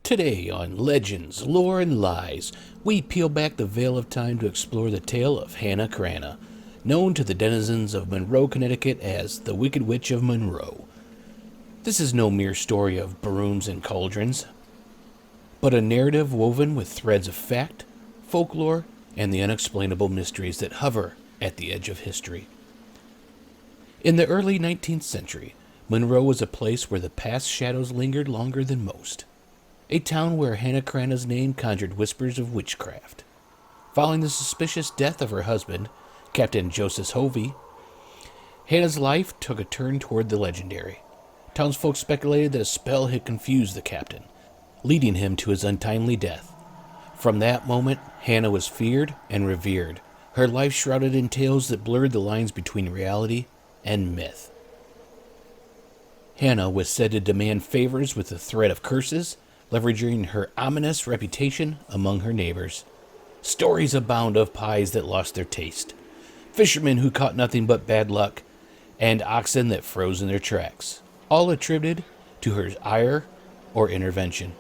Today on Legends, Lore, and Lies, we peel back the veil of time to explore the tale of Hannah Cranna, known to the denizens of Monroe, Connecticut as the Wicked Witch of Monroe. This is no mere story of brooms and cauldrons, but a narrative woven with threads of fact, folklore, and the unexplainable mysteries that hover at the edge of history. In the early 19th century, Monroe was a place where the past shadows lingered longer than most. A town where Hannah Cranna's name conjured whispers of witchcraft. Following the suspicious death of her husband, Captain Joseph Hovey, Hannah's life took a turn toward the legendary. Townsfolk speculated that a spell had confused the captain, leading him to his untimely death. From that moment, Hannah was feared and revered, her life shrouded in tales that blurred the lines between reality and myth. Hannah was said to demand favors with the threat of curses, leveraging her ominous reputation among her neighbors. Stories abound of pies that lost their taste, fishermen who caught nothing but bad luck, and oxen that froze in their tracks, all attributed to her ire or intervention.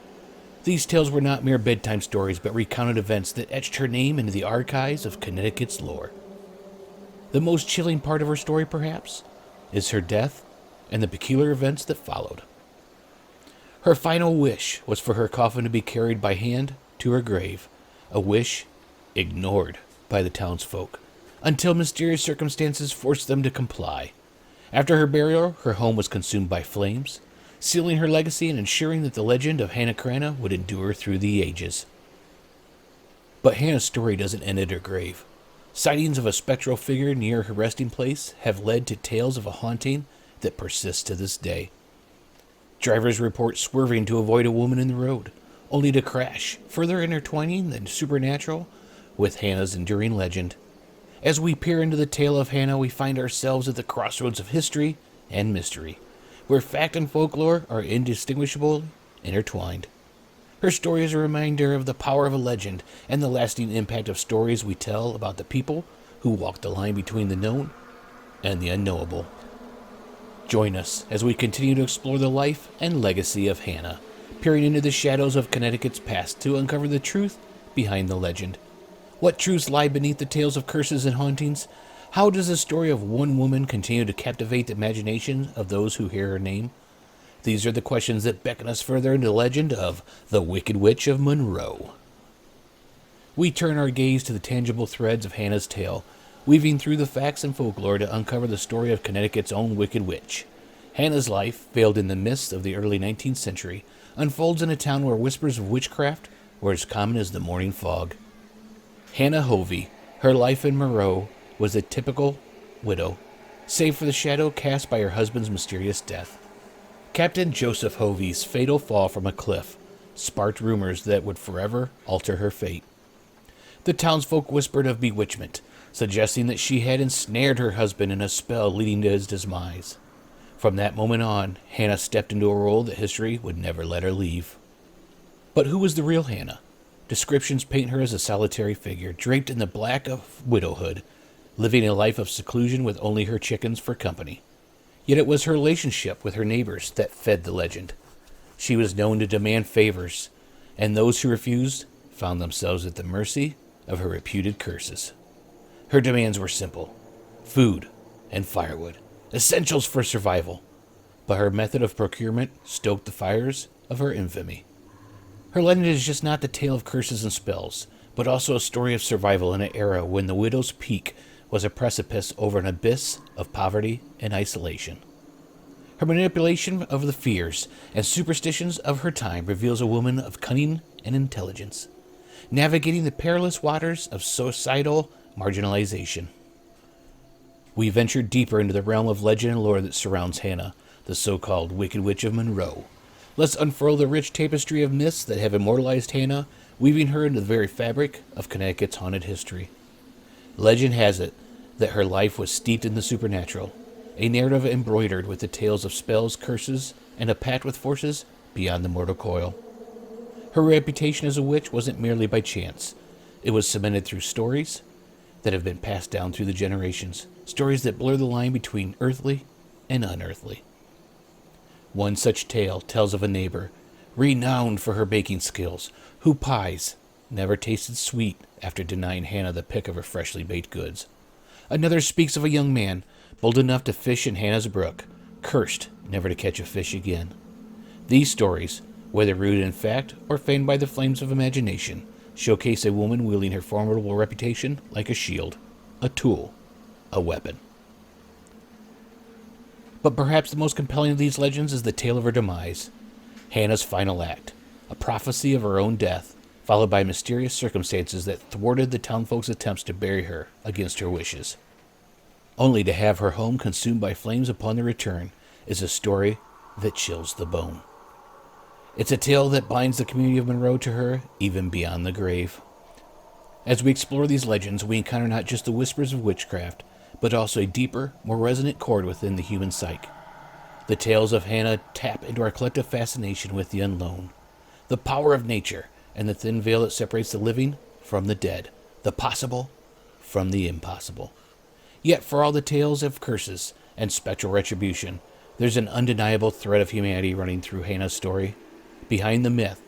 These tales were not mere bedtime stories, but recounted events that etched her name into the archives of Connecticut's lore. The most chilling part of her story, perhaps, is her death and the peculiar events that followed. Her final wish was for her coffin to be carried by hand to her grave, a wish ignored by the townsfolk, until mysterious circumstances forced them to comply. After her burial, her home was consumed by flames, sealing her legacy and ensuring that the legend of Hannah Cranna would endure through the ages. But Hannah's story doesn't end at her grave. Sightings of a spectral figure near her resting place have led to tales of a haunting that persists to this day. Drivers report swerving to avoid a woman in the road, only to crash, further intertwining the supernatural with Hannah's enduring legend. As we peer into the tale of Hannah, we find ourselves at the crossroads of history and mystery, where fact and folklore are indistinguishably intertwined. Her story is a reminder of the power of a legend and the lasting impact of stories we tell about the people who walk the line between the known and the unknowable. Join us as we continue to explore the life and legacy of Hannah, peering into the shadows of Connecticut's past to uncover the truth behind the legend. What truths lie beneath the tales of curses and hauntings? How does the story of one woman continue to captivate the imagination of those who hear her name? These are the questions that beckon us further into the legend of the Wicked Witch of Monroe. We turn our gaze to the tangible threads of Hannah's tale, weaving through the facts and folklore to uncover the story of Connecticut's own Wicked Witch. Hannah's life, veiled in the mists of the early 19th century, unfolds in a town where whispers of witchcraft were as common as the morning fog. Hannah Hovey, her life in Monroe, was a typical widow, save for the shadow cast by her husband's mysterious death. Captain Joseph Hovey's fatal fall from a cliff sparked rumors that would forever alter her fate. The townsfolk whispered of bewitchment, suggesting that she had ensnared her husband in a spell leading to his demise. From that moment on, Hannah stepped into a role that history would never let her leave. But who was the real Hannah? Descriptions paint her as a solitary figure, draped in the black of widowhood, living a life of seclusion with only her chickens for company. Yet it was her relationship with her neighbors that fed the legend. She was known to demand favors, and those who refused found themselves at the mercy of her reputed curses. Her demands were simple: food and firewood, essentials for survival. But her method of procurement stoked the fires of her infamy. Her legend is just not the tale of curses and spells, but also a story of survival in an era when the widow's peak was a precipice over an abyss of poverty and isolation. Her manipulation of the fears and superstitions of her time reveals a woman of cunning and intelligence, navigating the perilous waters of societal marginalization. We venture deeper into the realm of legend and lore that surrounds Hannah, the so-called Wicked Witch of Monroe. Let's unfurl the rich tapestry of myths that have immortalized Hannah weaving her into the very fabric of Connecticut's haunted history. Legend has it that her life was steeped in the supernatural, a narrative embroidered with the tales of spells, curses, and a pact with forces beyond the mortal coil. Her reputation as a witch wasn't merely by chance. It was cemented through stories that have been passed down through the generations, stories that blur the line between earthly and unearthly. One such tale tells of a neighbor, renowned for her baking skills, whose pies never tasted sweet after denying Hannah the pick of her freshly baked goods. Another speaks of a young man, bold enough to fish in Hannah's brook, cursed never to catch a fish again. These stories, whether rooted in fact or feigned by the flames of imagination, showcase a woman wielding her formidable reputation like a shield, a tool, a weapon. But perhaps the most compelling of these legends is the tale of her demise, Hannah's final act, a prophecy of her own death, followed by mysterious circumstances that thwarted the townfolk's attempts to bury her against her wishes. Only to have her home consumed by flames upon their return is a story that chills the bone. It's a tale that binds the community of Monroe to her, even beyond the grave. As we explore these legends, we encounter not just the whispers of witchcraft, but also a deeper, more resonant chord within the human psyche. The tales of Hannah tap into our collective fascination with the unknown, the power of nature, and the thin veil that separates the living from the dead, the possible from the impossible. Yet for all the tales of curses and spectral retribution, there's an undeniable thread of humanity running through Hannah's story. Behind the myth,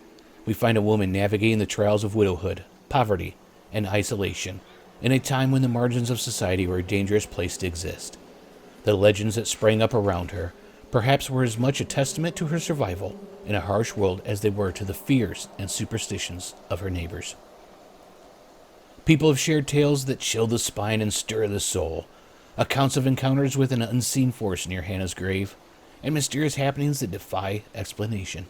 we find a woman navigating the trials of widowhood, poverty, and isolation, in a time when the margins of society were a dangerous place to exist. The legends that sprang up around her perhaps were as much a testament to her survival in a harsh world as they were to the fears and superstitions of her neighbors. People have shared tales that chill the spine and stir the soul, accounts of encounters with an unseen force near Hannah's grave, and mysterious happenings that defy explanation.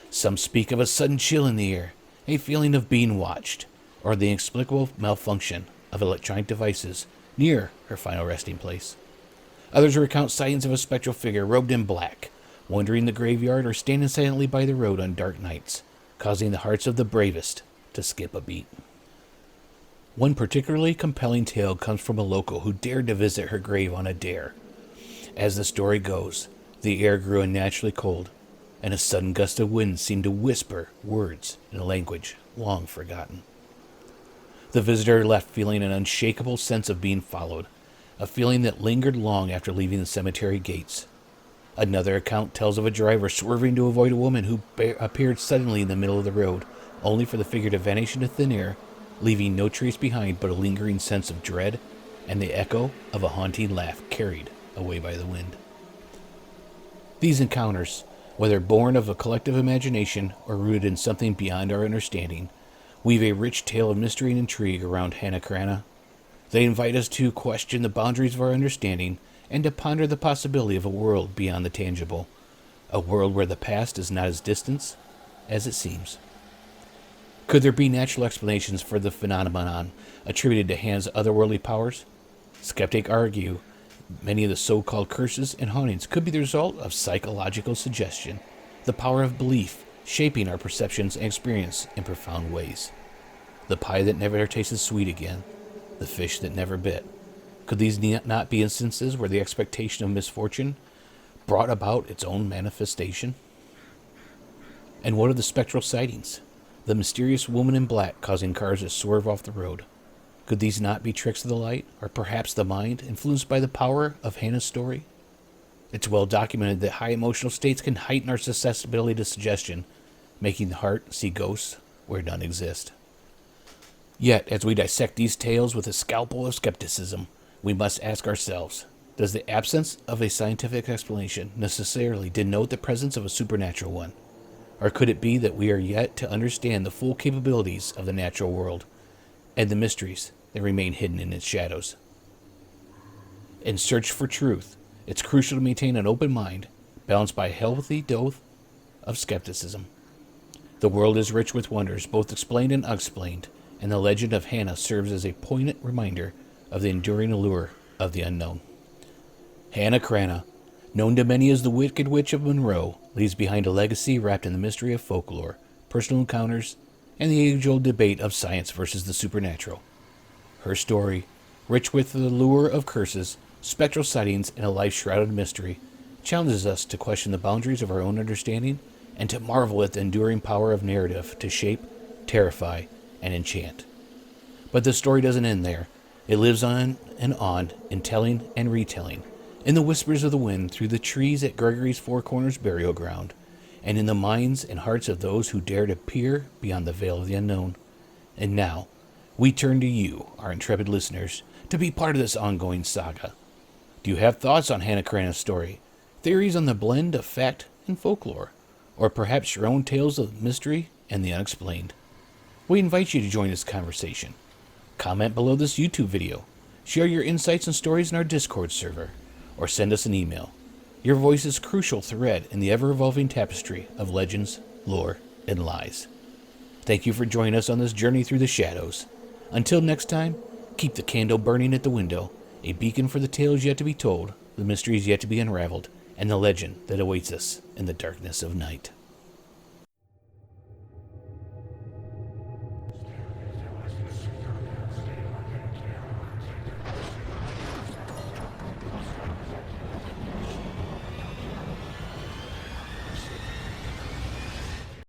Some speak of a sudden chill in the air, a feeling of being watched, or the inexplicable malfunction of electronic devices near her final resting place. Others recount sightings of a spectral figure robed in black, wandering the graveyard or standing silently by the road on dark nights, causing the hearts of the bravest to skip a beat. One particularly compelling tale comes from a local who dared to visit her grave on a dare. As the story goes, the air grew unnaturally cold, and a sudden gust of wind seemed to whisper words in a language long forgotten. The visitor left feeling an unshakable sense of being followed, a feeling that lingered long after leaving the cemetery gates. Another account tells of a driver swerving to avoid a woman who appeared suddenly in the middle of the road, only for the figure to vanish into thin air, leaving no trace behind but a lingering sense of dread and the echo of a haunting laugh carried away by the wind. These encounters, whether born of a collective imagination or rooted in something beyond our understanding, weave a rich tale of mystery and intrigue around Hannah Cranna. They invite us to question the boundaries of our understanding and to ponder the possibility of a world beyond the tangible, a world where the past is not as distant as it seems. Could there be natural explanations for the phenomenon attributed to Hannah's otherworldly powers? Skeptics argue many of the so-called curses and hauntings could be the result of psychological suggestion, the power of belief shaping our perceptions and experience in profound ways. The pie that never tasted sweet again, the fish that never bit. Could these not be instances where the expectation of misfortune brought about its own manifestation? And what of the spectral sightings? The mysterious woman in black causing cars to swerve off the road. Could these not be tricks of the light, or perhaps the mind, influenced by the power of Hannah's story? It's well documented that high emotional states can heighten our susceptibility to suggestion, making the heart see ghosts where none exist. Yet, as we dissect these tales with a scalpel of skepticism, we must ask ourselves, does the absence of a scientific explanation necessarily denote the presence of a supernatural one? Or could it be that we are yet to understand the full capabilities of the natural world, and the mysteries that remain hidden in its shadows? In search for truth, it's crucial to maintain an open mind, balanced by a healthy dose of skepticism. The world is rich with wonders, both explained and unexplained, and the legend of Hannah serves as a poignant reminder of the enduring allure of the unknown. Hannah Cranna, known to many as the Wicked Witch of Monroe, leaves behind a legacy wrapped in the mystery of folklore, personal encounters, and the age-old debate of science versus the supernatural. Her story, rich with the lure of curses, spectral sightings, and a life shrouded in mystery, challenges us to question the boundaries of our own understanding and to marvel at the enduring power of narrative to shape, terrify, and enchant. But the story doesn't end there. It lives on in telling and retelling, in the whispers of the wind through the trees at Gregory's Four Corners burial ground, and in the minds and hearts of those who dare to peer beyond the veil of the unknown. And now, we turn to you, our intrepid listeners, to be part of this ongoing saga. Do you have thoughts on Hannah Cranna's story, theories on the blend of fact and folklore, or perhaps your own tales of mystery and the unexplained? We invite you to join this conversation. Comment below this YouTube video, share your insights and stories in our Discord server, or send us an email. Your voice is a crucial thread in the ever-evolving tapestry of legends, lore, and lies. Thank you for joining us on this journey through the shadows. Until next time, keep the candle burning at the window, a beacon for the tales yet to be told, the mysteries yet to be unraveled, and the legend that awaits us in the darkness of night.